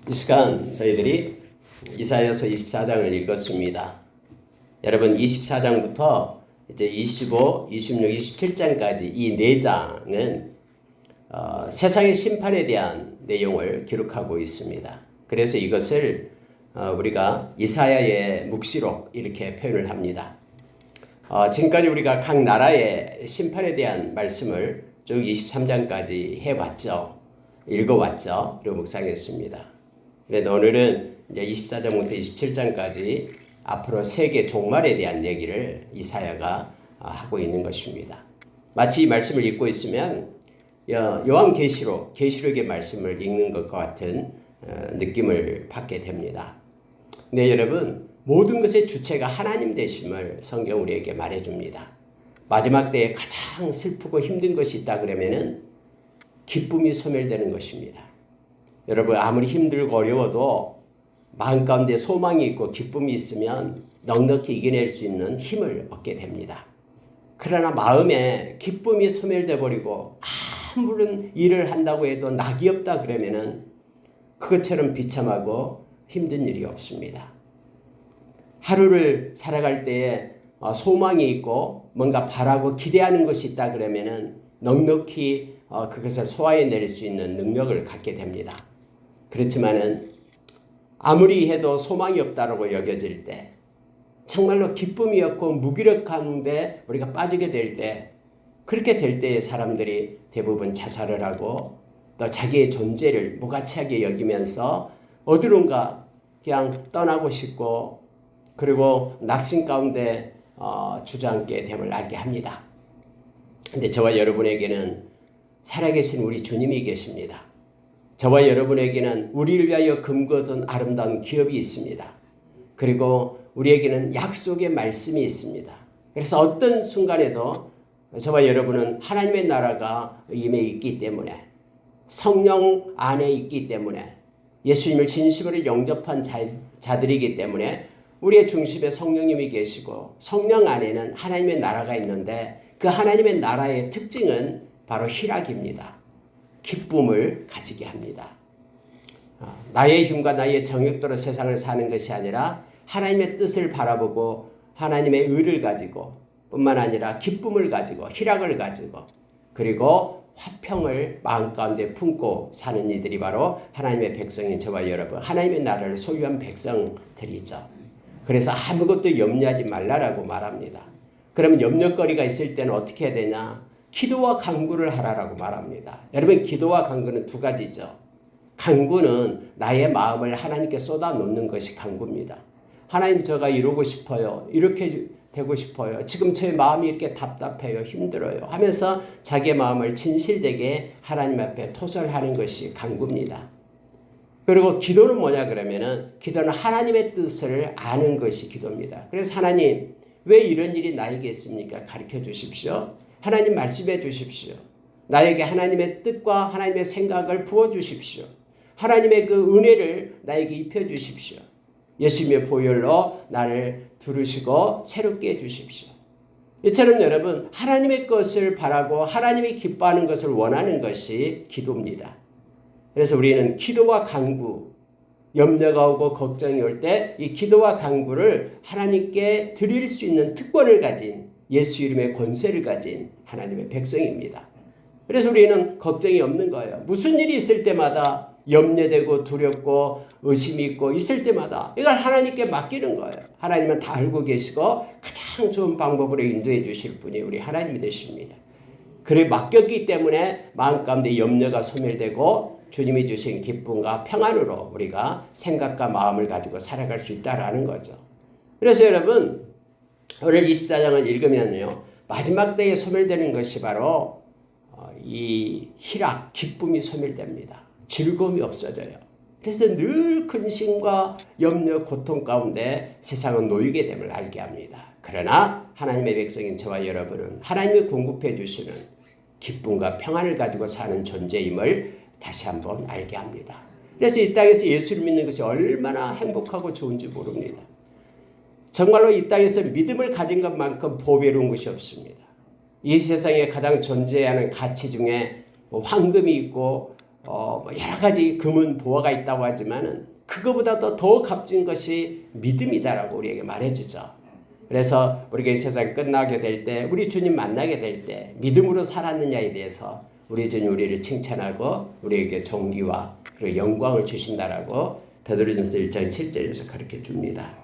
이 시간 저희들이 이사야서 24장을 읽었습니다. 여러분 24장부터 이제 25, 26, 27장까지 이 4장은 세상의 심판에 대한 내용을 기록하고 있습니다. 그래서 이것을 우리가 이사야의 묵시록 이렇게 표현을 합니다. 지금까지 우리가 각 나라의 심판에 대한 말씀을 쭉 23장까지 해왔죠. 읽어왔죠. 그리고 묵상했습니다. 그래서 오늘은 이제 24장부터 27장까지 앞으로 세계 종말에 대한 얘기를 이사야가 하고 있는 것입니다. 마치 이 말씀을 읽고 있으면 요한계시록, 계시록의 말씀을 읽는 것과 같은 느낌을 받게 됩니다. 네, 여러분, 모든 것의 주체가 하나님 되심을 성경 우리에게 말해줍니다. 마지막 때에 가장 슬프고 힘든 것이 있다 그러면은 기쁨이 소멸되는 것입니다. 여러분, 아무리 힘들고 어려워도 마음 가운데 소망이 있고 기쁨이 있으면 넉넉히 이겨낼 수 있는 힘을 얻게 됩니다. 그러나 마음에 기쁨이 소멸돼 버리고 아무런 일을 한다고 해도 낙이 없다 그러면은 그것처럼 비참하고 힘든 일이 없습니다. 하루를 살아갈 때에 소망이 있고 뭔가 바라고 기대하는 것이 있다 그러면은 넉넉히 그것을 소화해낼 수 있는 능력을 갖게 됩니다. 그렇지만은 아무리 해도 소망이 없다라고 여겨질 때, 정말로 기쁨이 없고 무기력한데 우리가 빠지게 될 때, 그렇게 될 때에 사람들이 대부분 자살을 하고 또 자기의 존재를 무가치하게 여기면서 어디론가 그냥 떠나고 싶고 그리고 낙심 가운데 주저앉게 됨을 알게 합니다. 근데 저와 여러분에게는 살아계신 우리 주님이 계십니다. 저와 여러분에게는 우리를 위하여 금거둔 아름다운 기업이 있습니다. 그리고 우리에게는 약속의 말씀이 있습니다. 그래서 어떤 순간에도 저와 여러분은 하나님의 나라가 임해 있기 때문에, 성령 안에 있기 때문에, 예수님을 진심으로 영접한 자들이기 때문에 우리의 중심에 성령님이 계시고 성령 안에는 하나님의 나라가 있는데, 그 하나님의 나라의 특징은 바로 희락입니다. 기쁨을 가지게 합니다. 나의 힘과 나의 정욕대로 세상을 사는 것이 아니라 하나님의 뜻을 바라보고 하나님의 의를 가지고 뿐만 아니라 기쁨을 가지고 희락을 가지고 그리고 화평을 마음 가운데 품고 사는 이들이 바로 하나님의 백성인 저와 여러분, 하나님의 나라를 소유한 백성들이죠. 그래서 아무것도 염려하지 말라라고 말합니다. 그러면 염려거리가 있을 때는 어떻게 해야 되냐? 기도와 간구를 하라라고 말합니다. 여러분, 기도와 간구는 두 가지죠. 간구는 나의 마음을 하나님께 쏟아놓는 것이 간구입니다. 하나님, 제가 이루고 싶어요. 이렇게 되고 싶어요. 지금 제 마음이 이렇게 답답해요. 힘들어요. 하면서 자기의 마음을 진실되게 하나님 앞에 토설하는 것이 간구입니다. 그리고 기도는 뭐냐 그러면은, 기도는 하나님의 뜻을 아는 것이 기도입니다. 그래서 하나님, 왜 이런 일이 나에게 있습니까? 가르쳐 주십시오. 하나님 말씀해 주십시오. 나에게 하나님의 뜻과 하나님의 생각을 부어 주십시오. 하나님의 그 은혜를 나에게 입혀 주십시오. 예수님의 보혈로 나를 두르시고 새롭게 해 주십시오. 이처럼 여러분, 하나님의 것을 바라고 하나님이 기뻐하는 것을 원하는 것이 기도입니다. 그래서 우리는 기도와 간구, 염려가 오고 걱정이 올 때 이 기도와 간구를 하나님께 드릴 수 있는 특권을 가진, 예수 이름의 권세를 가진 하나님의 백성입니다. 그래서 우리는 걱정이 없는 거예요. 무슨 일이 있을 때마다 염려되고 두렵고 의심이 있고 있을 때마다 이걸 하나님께 맡기는 거예요. 하나님은 다 알고 계시고 가장 좋은 방법으로 인도해 주실 분이 우리 하나님이 되십니다. 그를 맡겼기 때문에 마음 가운데 염려가 소멸되고 주님이 주신 기쁨과 평안으로 우리가 생각과 마음을 가지고 살아갈 수 있다라는 거죠. 그래서 여러분, 오늘 24장을 읽으면요, 마지막 때에 소멸되는 것이 바로 이 희락, 기쁨이 소멸됩니다. 즐거움이 없어져요. 그래서 늘 근심과 염려, 고통 가운데 세상은 놓이게 됨을 알게 합니다. 그러나 하나님의 백성인 저와 여러분은 하나님이 공급해 주시는 기쁨과 평안을 가지고 사는 존재임을 다시 한번 알게 합니다. 그래서 이 땅에서 예수를 믿는 것이 얼마나 행복하고 좋은지 모릅니다. 정말로 이 땅에서 믿음을 가진 것만큼 보배로운 것이 없습니다. 이 세상에 가장 존재하는 가치 중에 황금이 있고 뭐 여러 가지 금은 보화가 있다고 하지만은 그거보다도 더 값진 것이 믿음이다라고 우리에게 말해주죠. 그래서 우리가 이 세상 끝나게 될 때, 우리 주님 만나게 될 때 믿음으로 살았느냐에 대해서 우리 주님 우리를 칭찬하고 우리에게 존귀와 그리고 영광을 주신다라고 베드로전서 1장 7절에서 가르쳐 줍니다.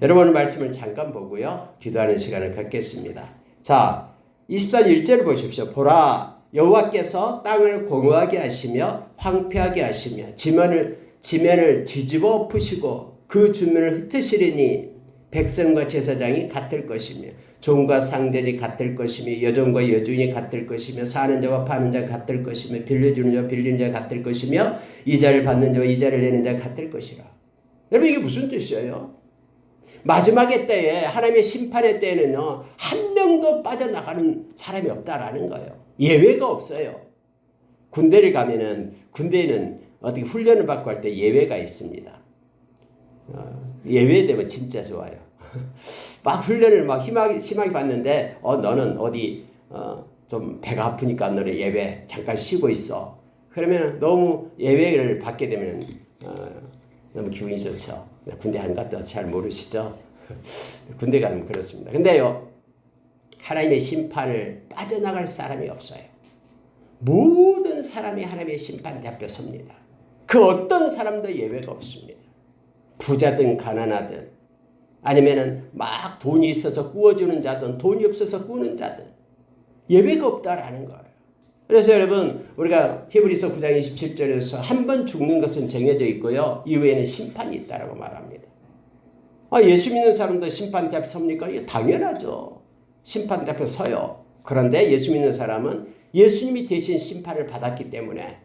여러분 말씀을 잠깐 보고요. 기도하는 시간을 갖겠습니다. 자, 24절 1절을 보십시오. 보라, 여호와께서 땅을 공허하게 하시며 황폐하게 하시며 지면을 뒤집어 엎으시고 그 주민을 흩으시리니 백성과 제사장이 같을 것이며 종과 상전이 같을 것이며 여종과 여주인이 같을 것이며 사는 자와 파는 자가 같을 것이며 빌려주는 자와 빌리는 자가 같을 것이며 이자를 받는 자와 이자를 내는 자가 같을 것이라. 여러분 이게 무슨 뜻이에요? 마지막의 때에 하나님의 심판의 때에는요. 한 명도 빠져나가는 사람이 없다라는 거예요. 예외가 없어요. 군대를 가면은 군대에는 어떻게 훈련을 받고 할 때 예외가 있습니다. 예외되면 진짜 좋아요. 막 훈련을 막 심하게 받는데 너는 어디 좀 배가 아프니까 너는 예외 잠깐 쉬고 있어. 그러면 너무 예외를 받게 되면 너무 기분이 좋죠. 군대 안 갔다 와서 잘 모르시죠? 군대 가면 그렇습니다. 근데요, 하나님의 심판을 빠져나갈 사람이 없어요. 모든 사람이 하나님의 심판 앞에 섭니다. 그 어떤 사람도 예외가 없습니다. 부자든 가난하든 아니면은 막 돈이 있어서 꾸어주는 자든 돈이 없어서 꾸는 자든 예외가 없다라는 거예요. 그래서 여러분 우리가 히브리서 9장 27절에서 한 번 죽는 것은 정해져 있고요. 이후에는 심판이 있다라고 말합니다. 예수 믿는 사람도 심판대 앞에 섭니까? 이게 당연하죠. 심판대 앞에 서요. 그런데 예수 믿는 사람은 예수님이 대신 심판을 받았기 때문에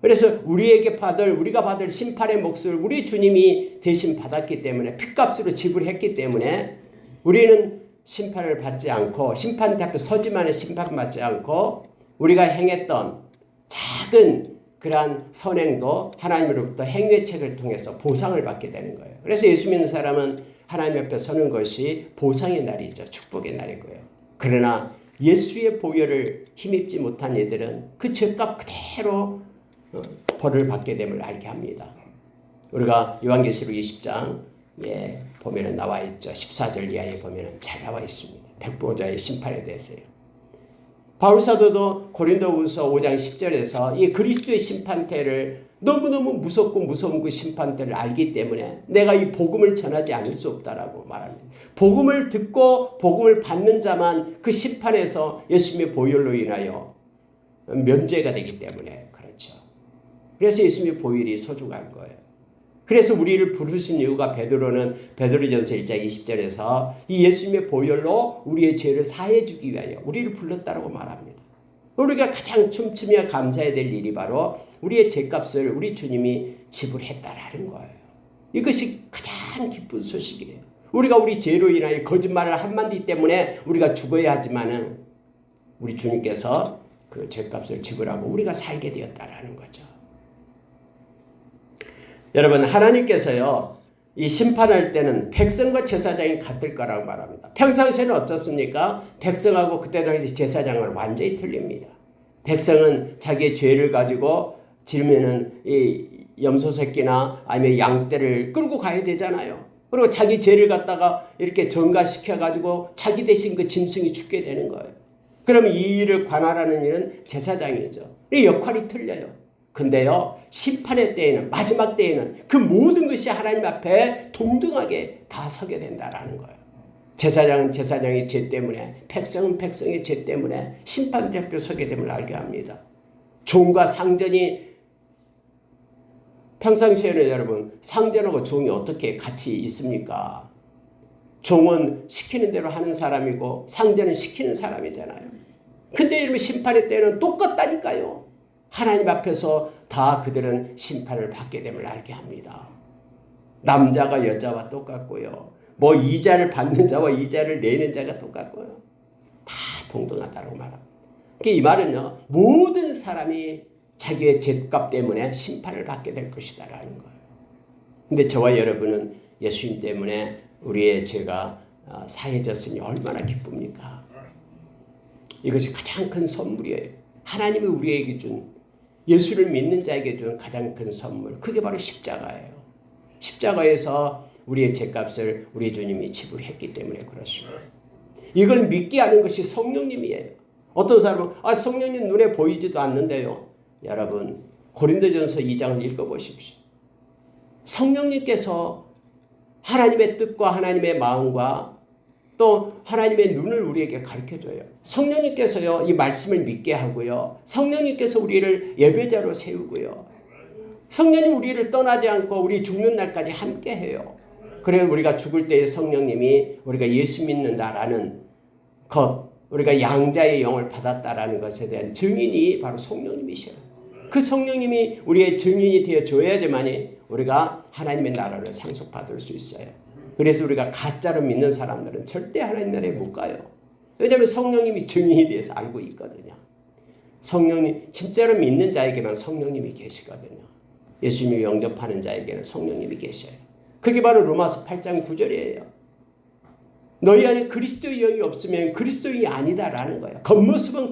그래서 우리가 받을 심판의 몫을 우리 주님이 대신 받았기 때문에 핏값으로 지불했기 때문에 우리는 심판을 받지 않고 심판대 앞에 서지만은 심판받지 않고 우리가 행했던 작은 그러한 선행도 하나님으로부터 행위의 책을 통해서 보상을 받게 되는 거예요. 그래서 예수 믿는 사람은 하나님 옆에 서는 것이 보상의 날이죠. 축복의 날이고요. 그러나 예수의 보혈을 힘입지 못한 이들은 그 죄값 그대로 벌을 받게 됨을 알게 합니다. 우리가 요한계시록 20장에 보면은 나와 있죠. 14절 이하에 보면은 잘 나와 있습니다. 백보자의 심판에 대해서요. 바울 사도도 고린도후서 5장 10절에서 이 그리스도의 심판대를 너무너무 무섭고 무서운 그 심판대를 알기 때문에 내가 이 복음을 전하지 않을 수 없다라고 말합니다. 복음을 듣고 복음을 받는 자만 그 심판에서 예수님의 보혈로 인하여 면제가 되기 때문에 그렇죠. 그래서 예수님의 보혈이 소중한 거예요. 그래서 우리를 부르신 이유가 베드로전서 1장 20절에서 이 예수님의 보혈로 우리의 죄를 사해 주기 위하여 우리를 불렀다라고 말합니다. 우리가 가장 춤추며 감사해야 될 일이 바로 우리의 죄값을 우리 주님이 지불했다라는 거예요. 이것이 가장 기쁜 소식이에요. 우리가 우리 죄로 인하여 거짓말을 한마디 때문에 우리가 죽어야 하지만은 우리 주님께서 그 죄값을 지불하고 우리가 살게 되었다라는 거죠. 여러분 하나님께서요 이 심판할 때는 백성과 제사장이 같을 거라고 말합니다. 평상시에는 어떻습니까? 백성하고 그때 당시 제사장은 완전히 틀립니다. 백성은 자기의 죄를 가지고 지르면은 이 염소 새끼나 아니면 양떼를 끌고 가야 되잖아요. 그리고 자기 죄를 갖다가 이렇게 전가시켜 가지고 자기 대신 그 짐승이 죽게 되는 거예요. 그럼 이 일을 관할하는 일은 제사장이죠. 이 역할이 틀려요. 근데요 심판의 때에는 마지막 때에는 그 모든 것이 하나님 앞에 동등하게 다 서게 된다라는 거예요. 제사장은 제사장의 죄 때문에 백성은 백성의 죄 때문에 심판대 앞에 서게 됨을 알게 합니다. 종과 상전이 평상시에는 여러분 상전하고 종이 어떻게 같이 있습니까? 종은 시키는 대로 하는 사람이고 상전은 시키는 사람이잖아요. 근데 여러분 심판의 때는 똑같다니까요. 하나님 앞에서 다 그들은 심판을 받게 됨을 알게 합니다. 남자가 여자와 똑같고요. 뭐 이자를 받는 자와 이자를 내는 자가 똑같고요. 다 동등하다고 말합니다. 이 말은요. 모든 사람이 자기의 죄값 때문에 심판을 받게 될 것이다라는 거예요. 근데 저와 여러분은 예수님 때문에 우리의 죄가 사해졌으니 얼마나 기쁩니까? 이것이 가장 큰 선물이에요. 하나님이 우리에게 준 예수를 믿는 자에게 준 가장 큰 선물, 그게 바로 십자가예요. 십자가에서 우리의 죄값을 우리 주님이 지불했기 때문에 그렇습니다. 이걸 믿게 하는 것이 성령님이에요. 어떤 사람은 성령님 눈에 보이지도 않는데요. 여러분 고린도전서 2장을 읽어보십시오. 성령님께서 하나님의 뜻과 하나님의 마음과 또 하나님의 눈을 우리에게 가르쳐줘요. 성령님께서요 이 말씀을 믿게 하고요. 성령님께서 우리를 예배자로 세우고요. 성령님 우리를 떠나지 않고 우리 죽는 날까지 함께해요. 그래서 우리가 죽을 때에 성령님이 우리가 예수 믿는다라는 것, 우리가 양자의 영을 받았다라는 것에 대한 증인이 바로 성령님이셔요. 그 성령님이 우리의 증인이 되어줘야지만이 우리가 하나님의 나라를 상속받을 수 있어요. 그래서 우리가 가짜로 믿는 사람들은 절대 하나님 나라에 못 가요. 왜냐하면 성령님이 증인이 돼서 알고 있거든요. 성령님 진짜로 믿는 자에게만 성령님이 계시거든요. 예수님을 영접하는 자에게는 성령님이 계셔요. 그게 바로 로마서 8장 9절이에요. 너희 안에 그리스도의 영이 없으면 그리스도인이 아니다라는 거예요. 겉모습은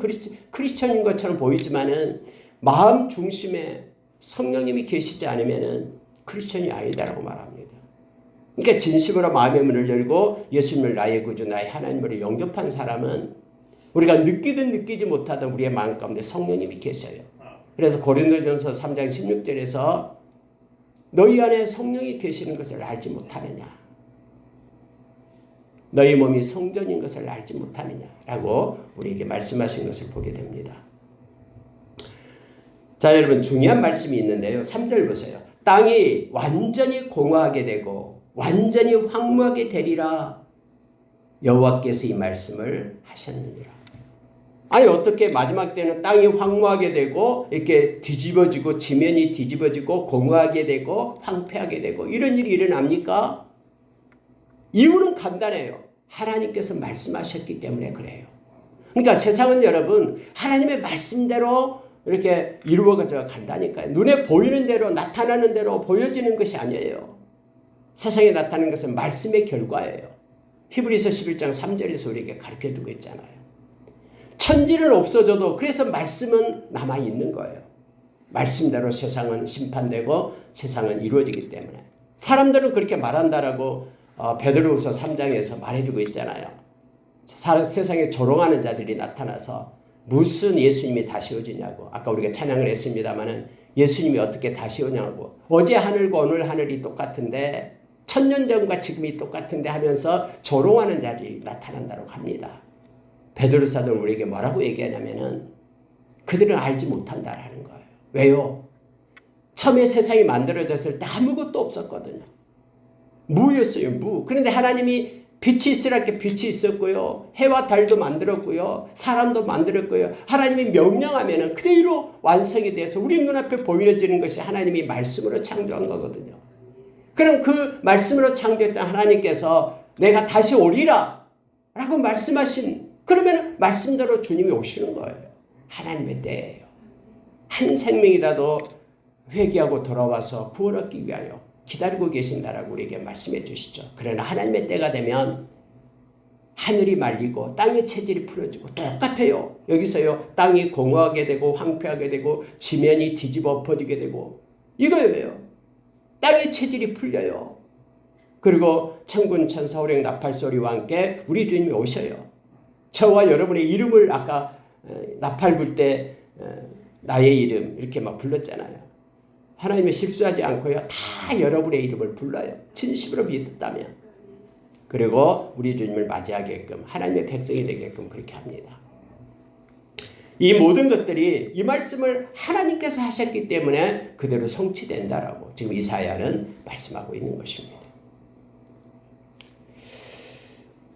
크리스천인 것처럼 보이지만은 마음 중심에 성령님이 계시지 않으면은 크리스천이 아니다라고 말합니다. 그러니까 진심으로 마음의 문을 열고 예수님을 나의 구주, 나의 하나님으로 영접한 사람은 우리가 느끼든 느끼지 못하든 우리의 마음 가운데 성령님이 계셔요. 그래서 고린도전서 3장 16절에서 너희 안에 성령이 계시는 것을 알지 못하느냐. 너희 몸이 성전인 것을 알지 못하느냐라고 우리에게 말씀하신 것을 보게 됩니다. 자, 여러분 중요한 말씀이 있는데요. 3절 보세요. 땅이 완전히 공허하게 되고 완전히 황무하게 되리라. 여호와께서 이 말씀을 하셨느니라. 아니 어떻게 마지막 때는 땅이 황무하게 되고 이렇게 뒤집어지고 지면이 뒤집어지고 공허하게 되고 황폐하게 되고 이런 일이 일어납니까? 이유는 간단해요. 하나님께서 말씀하셨기 때문에 그래요. 그러니까 세상은 여러분 하나님의 말씀대로 이렇게 이루어져 간다니까요. 눈에 보이는 대로 나타나는 대로 보여지는 것이 아니에요. 세상에 나타나는 것은 말씀의 결과예요. 히브리서 11장 3절에서 우리에게 가르쳐주고 있잖아요. 천지는 없어져도 그래서 말씀은 남아있는 거예요. 말씀대로 세상은 심판되고 세상은 이루어지기 때문에. 사람들은 그렇게 말한다라고 베드로후서 3장에서 말해주고 있잖아요. 세상에 조롱하는 자들이 나타나서 무슨 예수님이 다시 오지냐고. 아까 우리가 찬양을 했습니다마는 예수님이 어떻게 다시 오냐고. 어제 하늘과 오늘 하늘이 똑같은데 1000년 전과 지금이 똑같은데 하면서 조롱하는 자들이 나타난다고 합니다. 베드로 사도는 우리에게 뭐라고 얘기하냐면은 그들은 알지 못한다라는 거예요. 왜요? 처음에 세상이 만들어졌을 때 아무것도 없었거든요. 무였어요. 무. 그런데 하나님이 빛이 있으라게 빛이 있었고요. 해와 달도 만들었고요. 사람도 만들었고요. 하나님이 명령하면은 그대로 완성이 돼서 우리 눈앞에 보여지는 것이 하나님이 말씀으로 창조한 거거든요. 그럼 그 말씀으로 창조했던 하나님께서 내가 다시 오리라 라고 말씀하신, 그러면 말씀대로 주님이 오시는 거예요. 하나님의 때예요. 한 생명이라도 회개하고 돌아와서 구원 얻기 위하여 기다리고 계신다라고 우리에게 말씀해 주시죠. 그러나 하나님의 때가 되면 하늘이 말리고 땅의 체질이 풀어지고 똑같아요. 여기서요 땅이 공허하게 되고 황폐하게 되고 지면이 뒤집어 엎어지게 되고 이거예요. 땅의 체질이 풀려요. 그리고 천군 천사 호령 나팔 소리와 함께 우리 주님이 오셔요. 저와 여러분의 이름을 아까 나팔 불 때 나의 이름 이렇게 막 불렀잖아요. 하나님이 실수하지 않고요. 다 여러분의 이름을 불러요. 진심으로 믿었다면. 그리고 우리 주님을 맞이하게끔 하나님의 백성이 되게끔 그렇게 합니다. 이 모든 것들이 이 말씀을 하나님께서 하셨기 때문에 그대로 성취된다라고 지금 이사야는 말씀하고 있는 것입니다.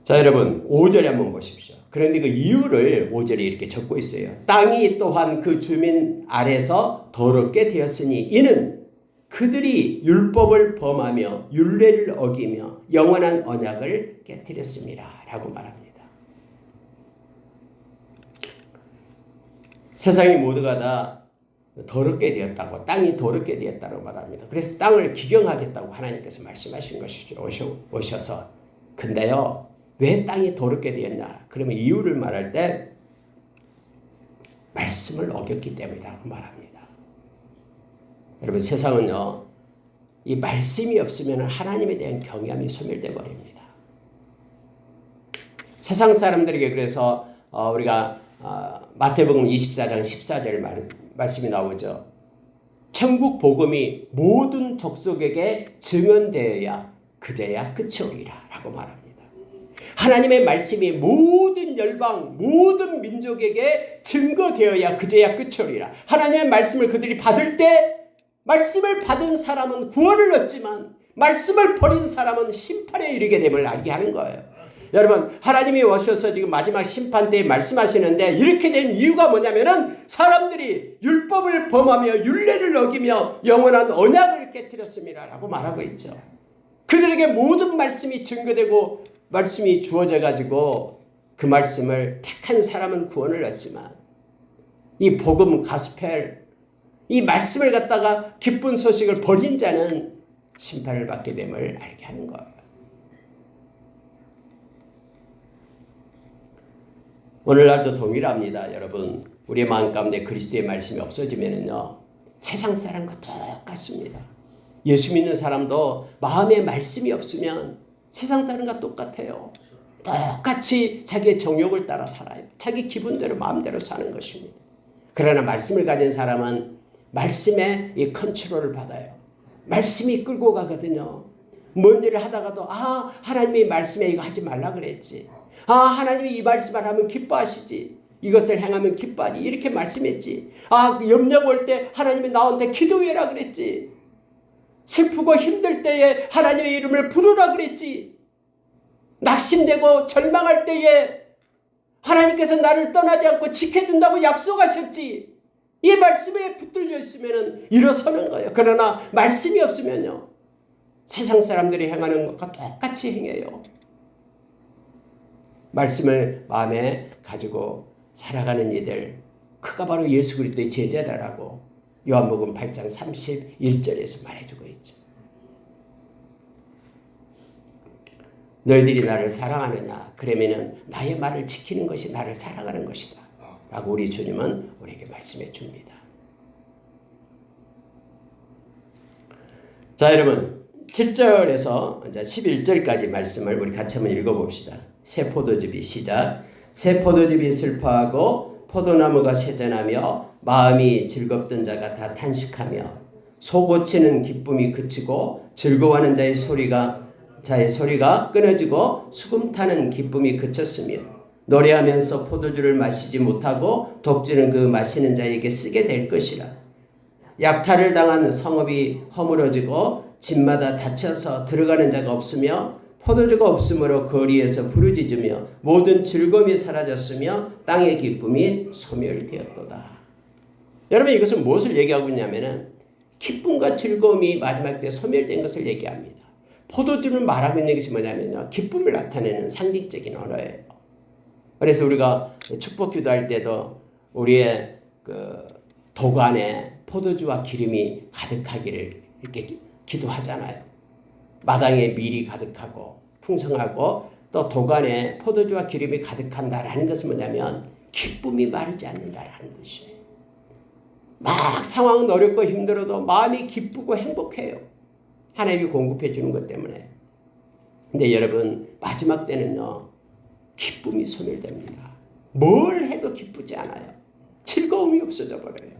자, 여러분 5절에 한번 보십시오. 그런데 그 이유를 5절에 이렇게 적고 있어요. 땅이 또한 그 주민 아래서 더럽게 되었으니 이는 그들이 율법을 범하며 율례를 어기며 영원한 언약을 깨뜨렸습니다. 라고 말합니다. 세상이 모두가 다 더럽게 되었다고, 땅이 더럽게 되었다고 말합니다. 그래서 땅을 기경하겠다고 하나님께서 말씀하신 것이죠. 오셔서. 근데요. 왜 땅이 더럽게 되었냐? 그러면 이유를 말할 때 말씀을 어겼기 때문이라고 말합니다. 여러분 세상은요, 이 말씀이 없으면 하나님에 대한 경외함이 소멸돼 버립니다. 세상 사람들에게 그래서 우리가 마태복음 24장 14절 말씀이 나오죠. 천국 복음이 모든 족속에게 증언되어야 그제야 끝이 오리라 라고 말합니다. 하나님의 말씀이 모든 열방 모든 민족에게 증거되어야 그제야 끝이 오리라. 하나님의 말씀을 그들이 받을 때 말씀을 받은 사람은 구원을 얻지만 말씀을 버린 사람은 심판에 이르게 됨을 알게 하는 거예요. 여러분 하나님이 오셔서 지금 마지막 심판 때에 말씀하시는데 이렇게 된 이유가 뭐냐면은 사람들이 율법을 범하며 율례를 어기며 영원한 언약을 깨뜨렸습니다 라고 말하고 있죠. 그들에게 모든 말씀이 증거되고 말씀이 주어져 가지고 그 말씀을 택한 사람은 구원을 얻지만 이 복음 가스펠 이 말씀을 갖다가 기쁜 소식을 버린 자는 심판을 받게 됨을 알게 하는 거예요. 오늘날도 동일합니다. 여러분 우리의 마음 가운데 그리스도의 말씀이 없어지면요 세상 사람과 똑같습니다. 예수 믿는 사람도 마음에 말씀이 없으면 세상 사람과 똑같아요. 똑같이 자기의 정욕을 따라 살아요. 자기 기분대로 마음대로 사는 것입니다. 그러나 말씀을 가진 사람은 말씀의 이 컨트롤을 받아요. 말씀이 끌고 가거든요. 뭔 일을 하다가도 하나님이 말씀에 이거 하지 말라 그랬지. 하나님이 이 말씀을 하면 기뻐하시지. 이것을 행하면 기뻐하지. 이렇게 말씀했지. 염려가 올 때 하나님이 나한테 기도해라 그랬지. 슬프고 힘들 때에 하나님의 이름을 부르라 그랬지. 낙심되고 절망할 때에 하나님께서 나를 떠나지 않고 지켜준다고 약속하셨지. 이 말씀에 붙들려 있으면 일어서는 거예요. 그러나 말씀이 없으면요 세상 사람들이 행하는 것과 똑같이 행해요. 말씀을 마음에 가지고 살아가는 이들 그가 바로 예수 그리스도의 제자라고 요한복음 8장 31절에서 말해주고 있죠. 너희들이 나를 사랑하느냐? 그러면은 나의 말을 지키는 것이 나를 사랑하는 것이다 라고 우리 주님은 우리에게 말씀해 줍니다. 자 여러분 7절에서 이제 11절까지 말씀을 우리 같이 한번 읽어봅시다. 새 포도즙이 시작. 새 포도즙이 슬퍼하고 포도나무가 쇠잔하며 마음이 즐겁던 자가 다 탄식하며 소고치는 기쁨이 그치고 즐거워하는 자의 소리가 끊어지고 수금 타는 기쁨이 그쳤으며 노래하면서 포도주를 마시지 못하고 독주는 그 마시는 자에게 쓰게 될 것이라. 약탈을 당한 성읍이 허물어지고 집마다 닫혀서 들어가는 자가 없으며 포도주가 없으므로 거리에서 부르짖으며 모든 즐거움이 사라졌으며 땅의 기쁨이 소멸되었도다. 여러분 이것은 무엇을 얘기하고 있냐면은 기쁨과 즐거움이 마지막 때 소멸된 것을 얘기합니다. 포도주를 말하고 있는 것이 뭐냐면요 기쁨을 나타내는 상징적인 언어예요. 그래서 우리가 축복 기도할 때도 우리의 그 도관에 포도주와 기름이 가득하기를 이렇게 기도하잖아요. 마당에 밀이 가득하고 풍성하고 또 도관에 포도주와 기름이 가득한다라는 것은 뭐냐면 기쁨이 마르지 않는다라는 뜻이에요. 막 상황은 어렵고 힘들어도 마음이 기쁘고 행복해요. 하나님이 공급해 주는 것 때문에. 근데 여러분 마지막 때는요 기쁨이 소멸됩니다. 뭘 해도 기쁘지 않아요. 즐거움이 없어져 버려요.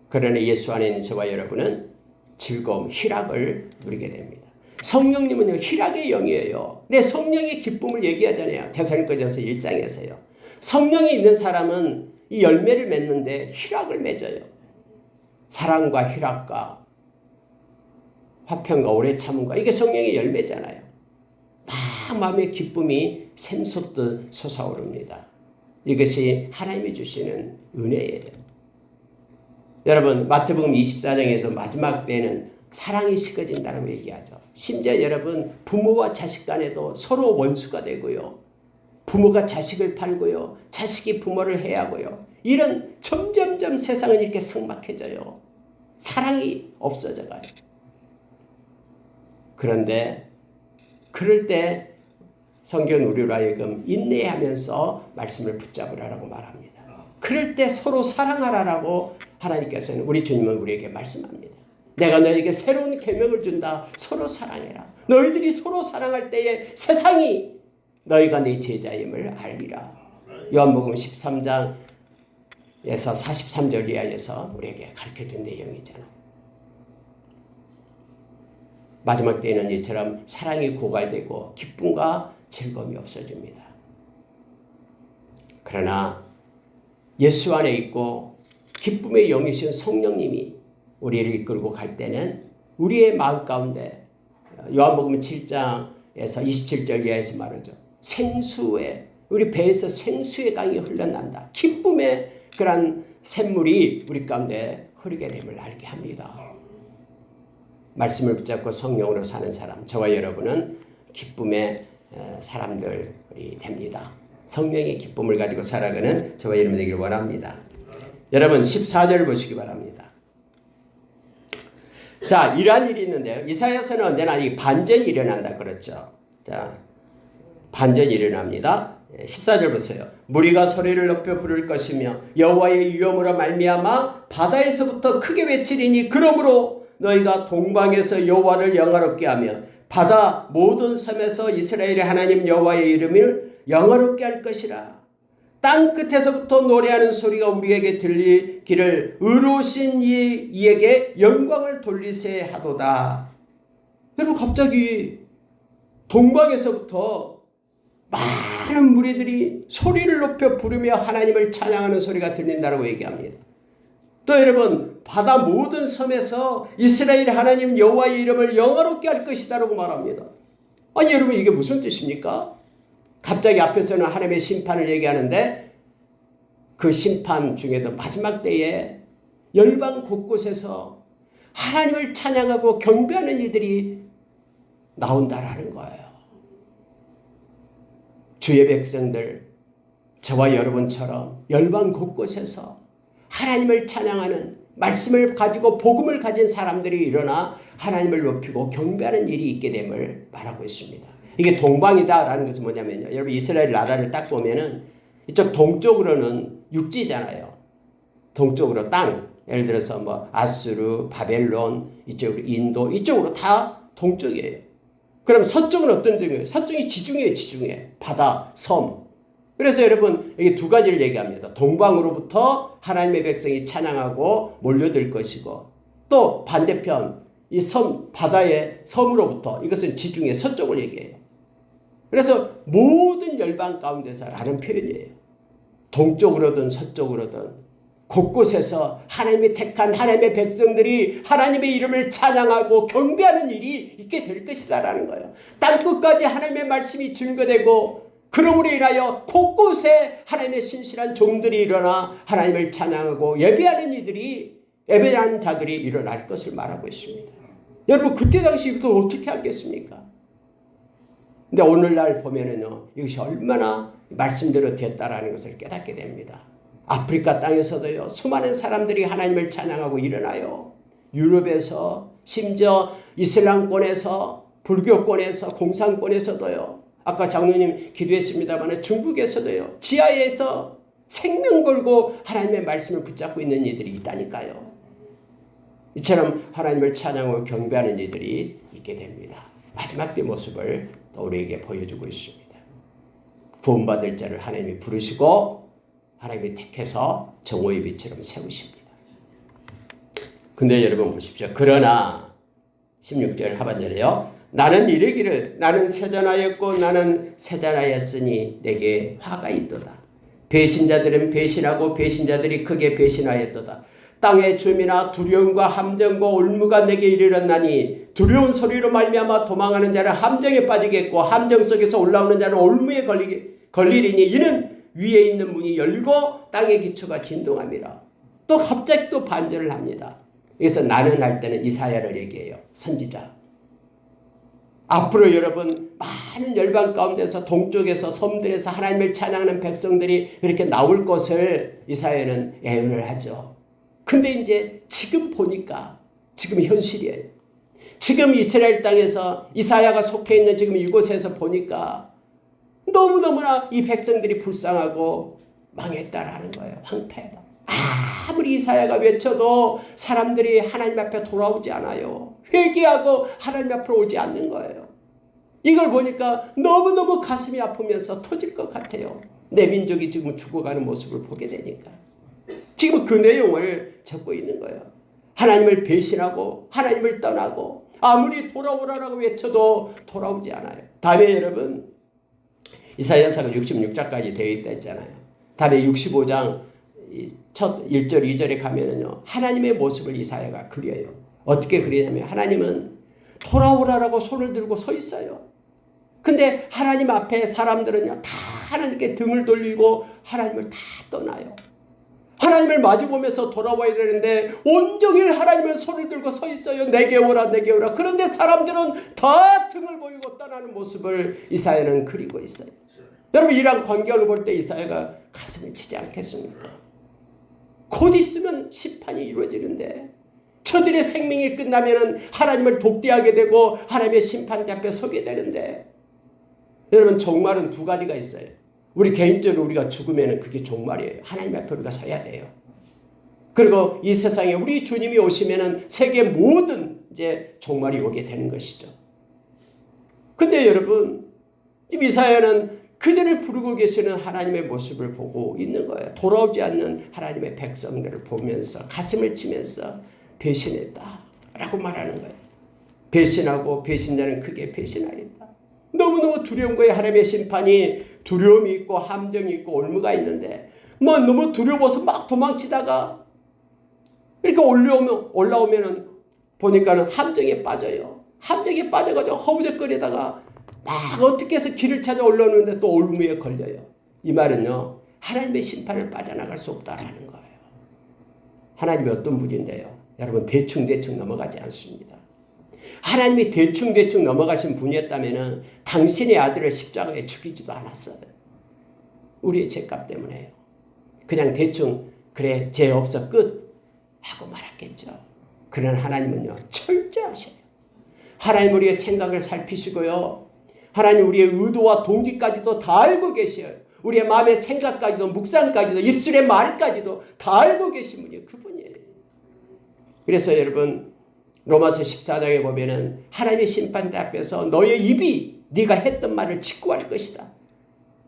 그러나 예수 안에 있는 저와 여러분은 즐거움, 희락을 누리게 됩니다. 성령님은요 희락의 영이에요. 네, 성령의 기쁨을 얘기하잖아요. 데살로니가전서 1장에서요. 성령이 있는 사람은 이 열매를 맺는데 희락을 맺어요. 사랑과 희락과 화평과 오래 참음과 이게 성령의 열매잖아요. 막 마음의 기쁨이 샘솟듯 솟아오릅니다. 이것이 하나님이 주시는 은혜예요. 여러분 마태복음 24장에도 마지막 때는 사랑이 식어진다고 얘기하죠. 심지어 여러분 부모와 자식 간에도 서로 원수가 되고요. 부모가 자식을 팔고요. 자식이 부모를 해하고요. 이런 점점점 세상은 이렇게 삭막해져요. 사랑이 없어져 가요. 그런데 그럴 때 성경은 우리로 하여금 인내하면서 말씀을 붙잡으라고 말합니다. 그럴 때 서로 사랑하라라고 하나님께서는 우리 주님은 우리에게 말씀합니다. 내가 너에게 새로운 계명을 준다. 서로 사랑해라. 너희들이 서로 사랑할 때에 세상이 너희가 내 제자임을 알리라. 요한복음 13장에서 43절 이하에서 우리에게 가르쳐준 내용이잖아. 마지막 때에는 이처럼 사랑이 고갈되고 기쁨과 즐거움이 없어집니다. 그러나 예수 안에 있고 기쁨의 영이신 성령님이 우리를 이끌고 갈 때는 우리의 마음 가운데 요한복음 7장에서 27절 이하에서 말하죠. 생수의 우리 배에서 생수의 강이 흘러난다. 기쁨의 그런 샘물이 우리 가운데 흐르게 됨을 알게 합니다. 말씀을 붙잡고 성령으로 사는 사람, 저와 여러분은 기쁨의 사람들이 됩니다. 성령의 기쁨을 가지고 살아가는 저와 여러분 되기를 원합니다. 여러분 14절 보시기 바랍니다. 자, 이러한 일이 있는데요. 이사야서는 언제나 이 반전이 일어난다 그랬죠. 자, 반전이 일어납니다. 14절 보세요. 무리가 소리를 높여 부를 것이며 여호와의 위엄으로 말미암아 바다에서부터 크게 외치리니 그러므로 너희가 동방에서 여호와를 영화롭게 하며 바다 모든 섬에서 이스라엘의 하나님 여호와의 이름을 영화롭게 할 것이라. 땅 끝에서부터 노래하는 소리가 우리에게 들리기를 의로우신 이에게 영광을 돌리세 하도다. 여러분 갑자기 동방에서부터 많은 무리들이 소리를 높여 부르며 하나님을 찬양하는 소리가 들린다고 얘기합니다. 또 여러분 바다 모든 섬에서 이스라엘 하나님 여호와의 이름을 영화롭게 할 것이다라고 말합니다. 아니 여러분 이게 무슨 뜻입니까? 갑자기 앞에서는 하나님의 심판을 얘기하는데 그 심판 중에도 마지막 때에 열방 곳곳에서 하나님을 찬양하고 경배하는 이들이 나온다라는 거예요. 주의 백성들, 저와 여러분처럼 열방 곳곳에서 하나님을 찬양하는 말씀을 가지고 복음을 가진 사람들이 일어나 하나님을 높이고 경배하는 일이 있게 됨을 말하고 있습니다. 이게 동방이다라는 것은 뭐냐면요. 여러분 이스라엘 나라를 딱 보면은 이쪽 동쪽으로는 육지잖아요. 동쪽으로 땅. 예를 들어서 뭐 아수르, 바벨론, 이쪽으로 인도, 이쪽으로 다 동쪽이에요. 그럼 서쪽은 어떤 점이에요? 서쪽이 지중해예요, 지중해. 바다, 섬. 그래서 여러분 여기 두 가지를 얘기합니다. 동방으로부터 하나님의 백성이 찬양하고 몰려들 것이고 또 반대편 이 섬, 바다의 섬으로부터 이것은 지중해 서쪽을 얘기해요. 그래서 모든 열방 가운데서라는 표현이에요. 동쪽으로든 서쪽으로든 곳곳에서 하나님이 택한 하나님의 백성들이 하나님의 이름을 찬양하고 경배하는 일이 있게 될 것이다라는 거예요. 땅끝까지 하나님의 말씀이 증거되고 그러므로 인하여 곳곳에 하나님의 신실한 종들이 일어나 하나님을 찬양하고 예배하는 이들이 예배하는 자들이 일어날 것을 말하고 있습니다. 여러분 그때 당시 이것도 어떻게 알겠습니까? 근데 오늘날 보면은요 이것이 얼마나 말씀대로 됐다라는 것을 깨닫게 됩니다. 아프리카 땅에서도요 수많은 사람들이 하나님을 찬양하고 일어나요. 유럽에서 심지어 이슬람권에서 불교권에서 공산권에서도요. 아까 장로님 기도했습니다만 중국에서도요. 지하에서 생명 걸고 하나님의 말씀을 붙잡고 있는 이들이 있다니까요. 이처럼 하나님을 찬양하고 경배하는 이들이 있게 됩니다. 마지막 때 모습을 또 우리에게 보여주고 있습니다. 구원받을 자를 하나님이 부르시고 하나님이 택해서 정오의 빛처럼 세우십니다. 근데 여러분 보십시오. 그러나 16절 하반절에요. 나는 이르기를 나는 세잔하였고 나는 세잔하였으니 내게 화가 있도다. 배신자들은 배신하고 배신자들이 크게 배신하였도다. 땅의 주민아 두려움과 함정과 올무가 내게 이르렀나니 두려운 소리로 말미암아 도망하는 자는 함정에 빠지겠고 함정 속에서 올라오는 자는 올무에 걸리리니 이는 위에 있는 문이 열리고 땅의 기초가 진동함이라. 또 갑자기 또 반전을 합니다. 그래서 나는 할 때는 이사야를 얘기해요. 선지자. 앞으로 여러분 많은 열방 가운데서 동쪽에서 섬들에서 하나님을 찬양하는 백성들이 이렇게 나올 것을 이사야는 예언을 하죠. 근데 이제 지금 보니까 지금 현실이에요. 지금 이스라엘 땅에서 이사야가 속해 있는 지금 이곳에서 보니까 너무너무나 이 백성들이 불쌍하고 망했다라는 거예요. 황폐하다. 아무리 이사야가 외쳐도 사람들이 하나님 앞에 돌아오지 않아요. 회개하고 하나님 앞으로 오지 않는 거예요. 이걸 보니까 너무너무 가슴이 아프면서 터질 것 같아요. 내 민족이 지금 죽어가는 모습을 보게 되니까. 지금 그 내용을 적고 있는 거예요. 하나님을 배신하고 하나님을 떠나고 아무리 돌아오라라고 외쳐도 돌아오지 않아요. 다음에 여러분 이사야서가 66장까지 되어 있다 했잖아요. 다음에 65장 첫 1절 2절에 가면은요. 하나님의 모습을 이사야가 그려요. 어떻게 그리냐면 하나님은 돌아오라라고 손을 들고 서 있어요. 근데 하나님 앞에 사람들은요. 다 하나님께 등을 돌리고 하나님을 다 떠나요. 하나님을 마주보면서 돌아와야 되는데 온종일 하나님을 손을 들고 서 있어요. 내게 오라 내게 오라. 그런데 사람들은 다 등을 보이고 떠나는 모습을 이사야는 그리고 있어요. 여러분 이러한 광경을 볼 때 이사야가 가슴을 치지 않겠습니까? 곧 있으면 심판이 이루어지는데 저들의 생명이 끝나면 하나님을 독대하게 되고 하나님의 심판대 앞에 서게 되는데 여러분 종말은 두 가지가 있어요. 우리 개인적으로 우리가 죽으면 그게 종말이에요. 하나님 앞에 우리가 서야 돼요. 그리고 이 세상에 우리 주님이 오시면 세계 모든 이제 종말이 오게 되는 것이죠. 근데 여러분 이사야는 그들을 부르고 계시는 하나님의 모습을 보고 있는 거예요. 돌아오지 않는 하나님의 백성들을 보면서 가슴을 치면서 배신했다라고 말하는 거예요. 배신하고 배신자는 크게 배신하였다. 너무너무 두려운 거예요. 하나님의 심판이 두려움이 있고 함정이 있고 올무가 있는데 너무 두려워서 막 도망치다가 이렇게 올라오면 보니까는 함정에 빠져요. 함정에 빠져가지고 허우적거리다가 막 어떻게 해서 길을 찾아 올라오는데 또 올무에 걸려요. 이 말은요. 하나님의 심판을 빠져나갈 수 없다라는 거예요. 하나님이 어떤 분인데요. 여러분 대충 넘어가지 않습니다. 하나님이 대충 넘어가신 분이었다면 당신의 아들을 십자가에 죽이지도 않았어요. 우리의 죄값 때문에요. 그냥 대충 그래 죄 없어 끝 하고 말았겠죠. 그러나 하나님은요. 철저하셔요. 하나님 우리의 생각을 살피시고요. 하나님 우리의 의도와 동기까지도 다 알고 계셔요. 우리의 마음의 생각까지도 묵상까지도 입술의 말까지도 다 알고 계신 분이 그분이에요. 그래서 여러분 로마서 14장에 보면은 하나님의 심판대 앞에서 너의 입이 네가 했던 말을 직구할 것이다.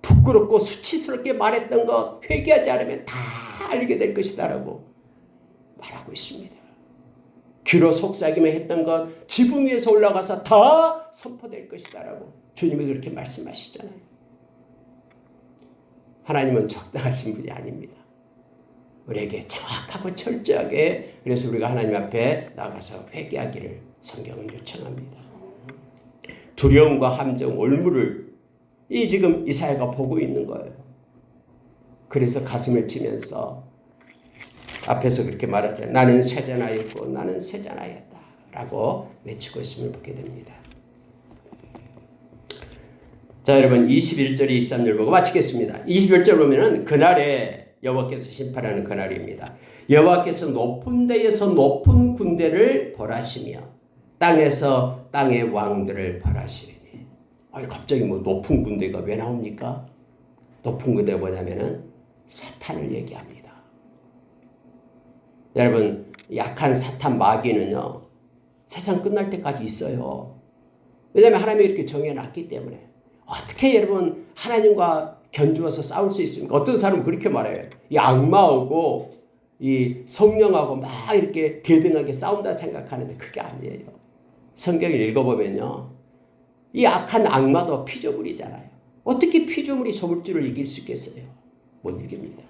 부끄럽고 수치스럽게 말했던 것 회개하지 않으면 다 알게 될 것이다 라고 말하고 있습니다. 귀로 속삭이며 했던 것 지붕 위에서 올라가서 다 선포될 것이다 라고 주님이 그렇게 말씀하시잖아요. 하나님은 적당하신 분이 아닙니다. 우리에게 정확하고 철저하게 그래서 우리가 하나님 앞에 나가서 회개하기를 성경은 요청합니다. 두려움과 함정, 올무를 이 지금 이사야가 보고 있는 거예요. 그래서 가슴을 치면서 앞에서 그렇게 말하죠. 나는 쇠잔하였고 나는 쇠잔하였다 라고 외치고 있음을 보게 됩니다. 자 여러분 21절 23절 보고 마치겠습니다. 21절 보면은 그날에 여호와께서 심판하는 그날입니다. 여호와께서 높은 데에서 높은 군대를 벌하시며 땅에서 땅의 왕들을 벌하시리니. 갑자기 높은 군대가 왜 나옵니까? 높은 군대가 뭐냐면은 사탄을 얘기합니다. 여러분 약한 사탄 마귀는요 세상 끝날 때까지 있어요. 왜냐하면 하나님이 이렇게 정해놨기 때문에. 어떻게 여러분 하나님과 견주어서 싸울 수 있습니까? 어떤 사람은 그렇게 말해요. 이 악마하고 이 성령하고 막 이렇게 대등하게 싸운다 생각하는데 그게 아니에요. 성경을 읽어보면요. 이 악한 악마도 피조물이잖아요. 어떻게 피조물이 소물줄을 이길 수 있겠어요? 못 이깁니다.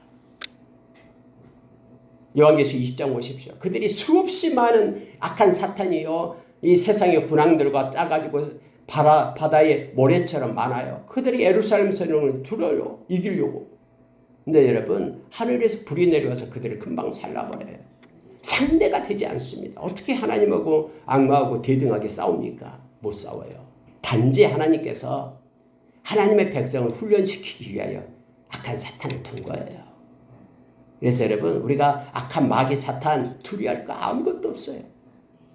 요한계시록 20장 보십시오. 그들이 수없이 많은 악한 사탄이요. 이 세상의 군왕들과 짜가지고 바다의 모래처럼 많아요. 그들이 예루살렘 성령을 들어요. 이기려고. 근데 여러분 하늘에서 불이 내려와서 그들을 금방 살라버려요. 상대가 되지 않습니다. 어떻게 하나님하고 악마하고 대등하게 싸웁니까? 못 싸워요. 단지 하나님께서 하나님의 백성을 훈련시키기 위하여 악한 사탄을 둔 거예요. 그래서 여러분 우리가 악한 마귀 사탄 두려워할 거 아무것도 없어요.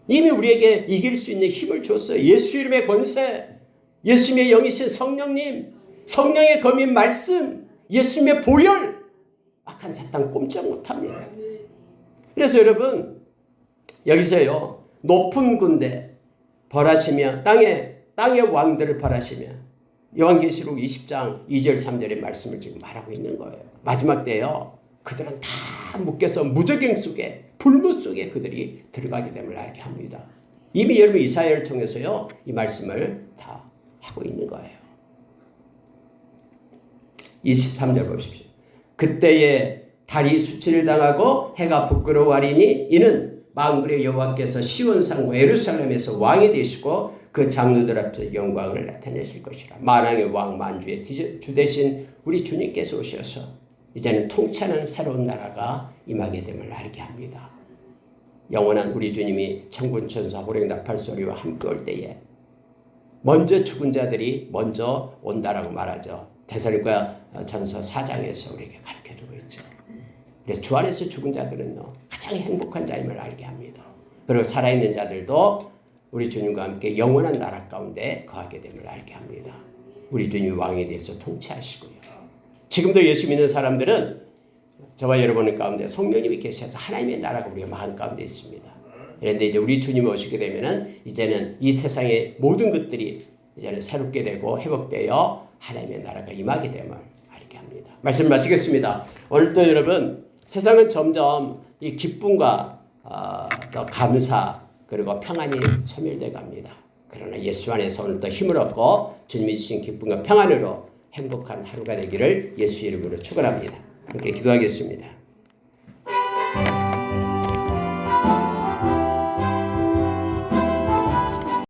이미 우리에게 이길 수 있는 힘을 줬어요. 예수 이름의 권세, 예수님의 영이신 성령님, 성령의 검인 말씀, 예수님의 보혈, 악한 사탄 꼼짝 못합니다. 그래서 여러분 여기서요 높은 군대 벌하시며 땅의 왕들을 벌하시며 요한계시록 20장 2절 3절의 말씀을 지금 말하고 있는 거예요. 마지막 때요 그들은 다 묶여서 무저갱 속에 불못 속에 그들이 들어가게 됨을 알게 합니다. 이미 여러분 이사야를 통해서요 이 말씀을 다 하고 있는 거예요. 23절 보십시오. 그때에 달이 수치를 당하고 해가 부끄러워하리니 이는 만군의 여호와께서 시온산과 예루살렘에서 왕이 되시고 그 장로들 앞에서 영광을 나타내실 것이라. 만왕의 왕 만주의 주 되신 우리 주님께서 오셔서 이제는 통치하는 새로운 나라가 임하게 됨을 알게 합니다. 영원한 우리 주님이 천군 천사 호령 나팔 소리와 함께 올 때에 먼저 죽은 자들이 먼저 온다라고 말하죠. 데살로니가 전서 4장에서 우리에게 가르쳐주고 있죠. 그래서 주 안에서 죽은 자들은요 가장 행복한 자임을 알게 합니다. 그리고 살아있는 자들도 우리 주님과 함께 영원한 나라 가운데 거하게 됨을 알게 합니다. 우리 주님이 왕에 대해서 통치하시고요. 지금도 예수 믿는 사람들은 저와 여러분 가운데 성령님이 계셔서 하나님의 나라가 우리의 마음 가운데 있습니다. 그런데 이제 우리 주님이 오시게 되면은 이제는 이 세상의 모든 것들이 이제는 새롭게 되고 회복되어 하나님의 나라가 임하게 됨을 알게 합니다. 말씀 마치겠습니다. 오늘도 여러분 세상은 점점 이 기쁨과 또 감사 그리고 평안이 소멸돼 갑니다. 그러나 예수 안에서 오늘도 힘을 얻고 주님이 주신 기쁨과 평안으로 행복한 하루가 되기를 예수 이름으로 축원합니다. 함께 기도하겠습니다.